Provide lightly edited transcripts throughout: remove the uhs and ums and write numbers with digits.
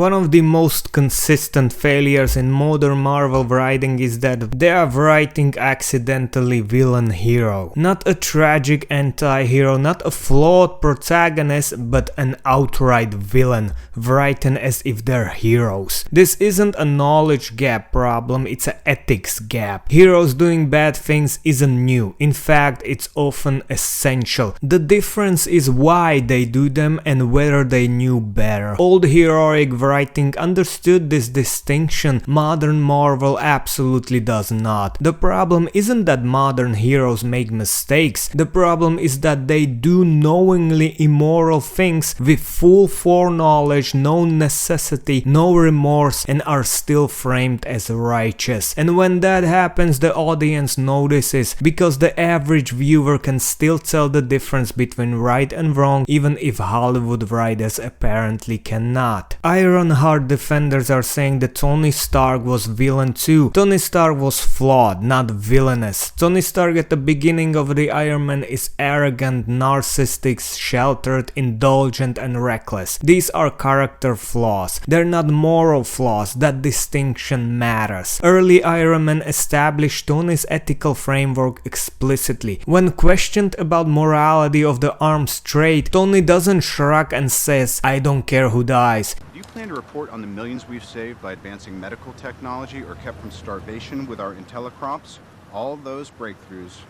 One of the most consistent failures in modern Marvel writing is that they are writing accidentally villain hero. Not a tragic anti-hero, not a flawed protagonist, but an outright villain, written as if they're heroes. This isn't a knowledge gap problem, it's an ethics gap. Heroes doing bad things isn't new. In fact, it's often essential. The difference is why they do them and whether they knew better. Old heroic writing understood this distinction. Modern Marvel absolutely does not. The problem isn't that modern heroes make mistakes. The problem is that they do knowingly immoral things with full foreknowledge, no necessity, no remorse, and are still framed as righteous. And when that happens, the audience notices, because the average viewer can still tell the difference between right and wrong, even if Hollywood writers apparently cannot. Ironheart defenders are saying that Tony Stark was villain too. Tony Stark was flawed, not villainous. Tony Stark at the beginning of the Iron Man is arrogant, narcissistic, sheltered, indulgent, and reckless. These are character flaws. They're not moral flaws. That distinction matters. Early Iron Man established Tony's ethical framework explicitly. When questioned about morality of the arms trade, Tony doesn't shrug and says, "I don't care who dies." Do you plan to report on the millions we've saved by advancing medical technology or kept from starvation with our intellicrops? All those breakthroughs,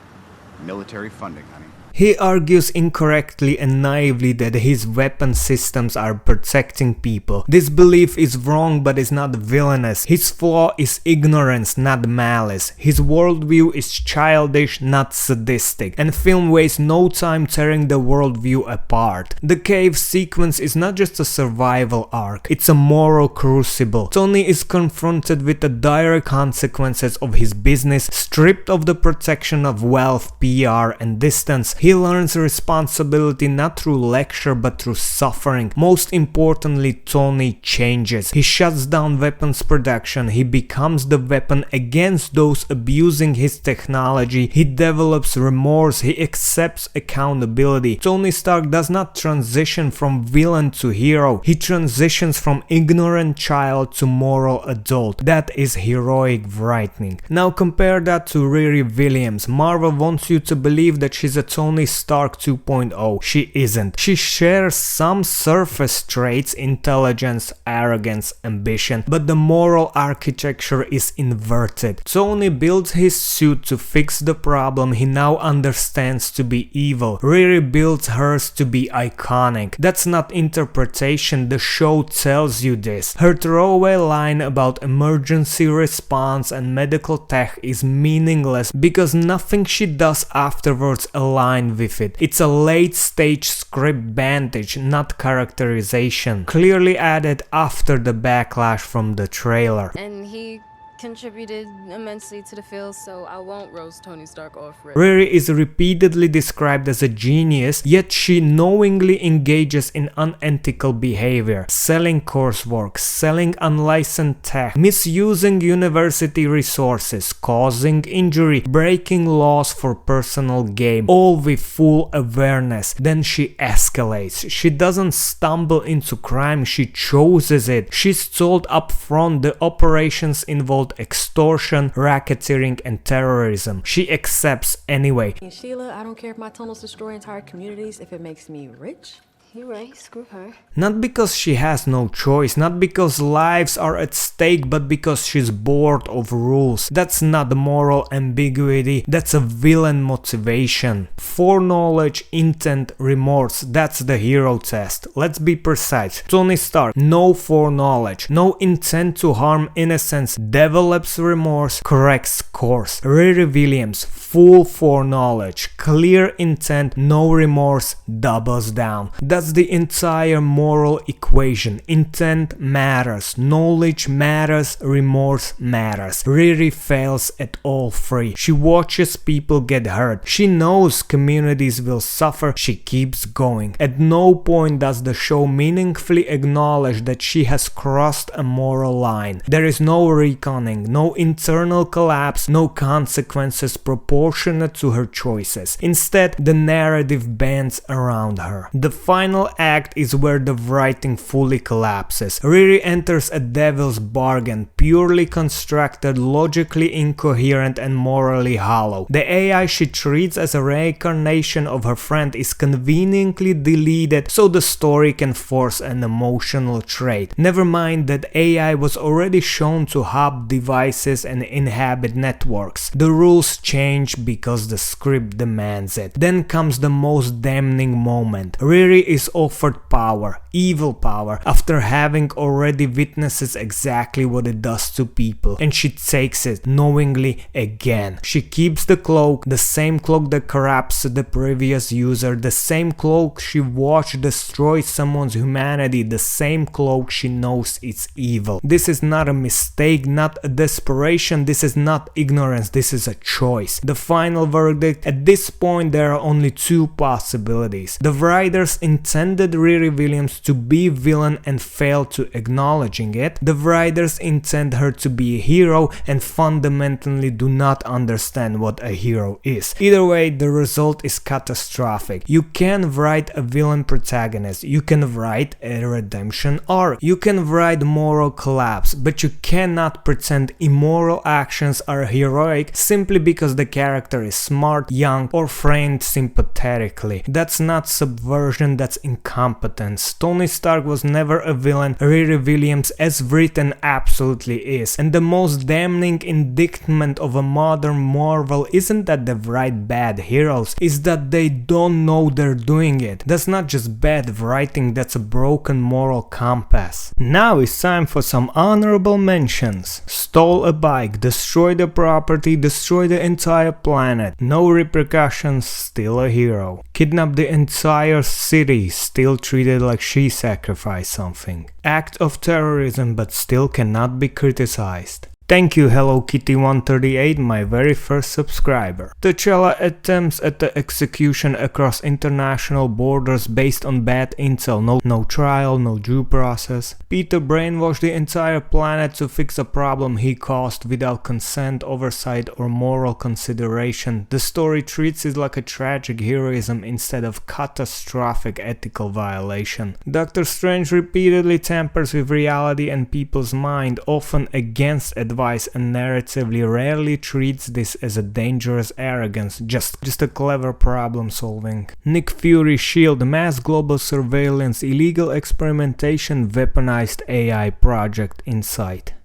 military funding, honey. He argues incorrectly and naively that his weapon systems are protecting people. This belief is wrong but is not villainous. His flaw is ignorance, not malice. His worldview is childish, not sadistic. And film wastes no time tearing the worldview apart. The cave sequence is not just a survival arc, it's a moral crucible. Tony is confronted with the dire consequences of his business, stripped of the protection of wealth, PR, and distance. He learns responsibility not through lecture but through suffering. Most importantly, Tony changes. He shuts down weapons production. He becomes the weapon against those abusing his technology. He develops remorse. He accepts accountability. Tony Stark does not transition from villain to hero. He transitions from ignorant child to moral adult. That is heroic writing. Now compare that to Riri Williams. Marvel wants you to believe that she's a Tony Stark 2.0. She isn't. She shares some surface traits, intelligence, arrogance, ambition, but the moral architecture is inverted. Tony builds his suit to fix the problem he now understands to be evil. Riri builds hers to be iconic. That's not interpretation, the show tells you this. Her throwaway line about emergency response and medical tech is meaningless because nothing she does afterwards aligns with it. It's a late stage script bandage, not characterization, clearly added after the backlash from the trailer. And he contributed immensely to the field, so I won't roast Tony Stark off rip. Riri is repeatedly described as a genius, yet she knowingly engages in unethical behavior, selling coursework, selling unlicensed tech, misusing university resources, causing injury, breaking laws for personal gain, all with full awareness. Then she escalates. She doesn't stumble into crime, she chooses it. She's told up front the operations involved extortion, racketeering, and terrorism. She accepts anyway. Sheila, I don't care if my tunnels destroy entire communities if it makes me rich. You're right, screw her. Not because she has no choice, not because lives are at stake, but because she's bored of rules. That's not moral ambiguity, that's a villain motivation. Foreknowledge, intent, remorse, that's the hero test. Let's be precise. Tony Stark, no foreknowledge, no intent to harm innocents, develops remorse, corrects course. Riri Williams, full foreknowledge, clear intent, no remorse, doubles down. That's the entire moral equation. Intent matters, knowledge matters, remorse matters. Riri fails at all three. She watches people get hurt. She knows communities will suffer. She keeps going. At no point does the show meaningfully acknowledge that she has crossed a moral line. There is no reconning, no internal collapse, no consequences proportionate to her choices. Instead, the narrative bends around her. The final final act is where the writing fully collapses. Riri enters a devil's bargain, purely constructed, logically incoherent and morally hollow. The AI she treats as a reincarnation of her friend is conveniently deleted so the story can force an emotional trait. Never mind that AI was already shown to hop devices and inhabit networks. The rules change because the script demands it. Then comes the most damning moment. Riri is offered power, evil power, after having already witnesses exactly what it does to people, and she takes it knowingly again. She keeps the cloak, the same cloak that corrupts the previous user, the same cloak she watched destroy someone's humanity, the same cloak she knows it's evil. This is not a mistake, not a desperation, this is not ignorance, this is a choice. The final verdict: at this point there are only two possibilities. The writers intended Riri Williams to be villain and failed to acknowledging it. The writers intend her to be a hero and fundamentally do not understand what a hero is. Either way, the result is catastrophic. You can write a villain protagonist, you can write a redemption arc, you can write moral collapse, but you cannot pretend immoral actions are heroic simply because the character is smart, young, or framed sympathetically. That's not subversion, that's incompetence. Tony Stark was never a villain. Riri Williams as written absolutely is. And the most damning indictment of a modern Marvel isn't that they write bad heroes, is that they don't know they're doing it. That's not just bad writing, that's a broken moral compass. Now it's time for some honorable mentions. Stole a bike, destroyed a property, destroyed the entire planet, no repercussions, still a hero. Kidnapped the entire city, still treated like she sacrificed something. Act of terrorism, but still cannot be criticized. Thank you Hello Kitty 138, my very first subscriber. T'Challa attempts at the execution across international borders based on bad intel, no trial, no due process. Peter brainwashed the entire planet to fix a problem he caused without consent, oversight or moral consideration. The story treats it like a tragic heroism instead of catastrophic ethical violation. Doctor Strange repeatedly tampers with reality and people's mind, often against advice, and narratively rarely treats this as a dangerous arrogance, just a clever problem solving. Nick Fury SHIELD, mass global surveillance, illegal experimentation, weaponized AI project in sight.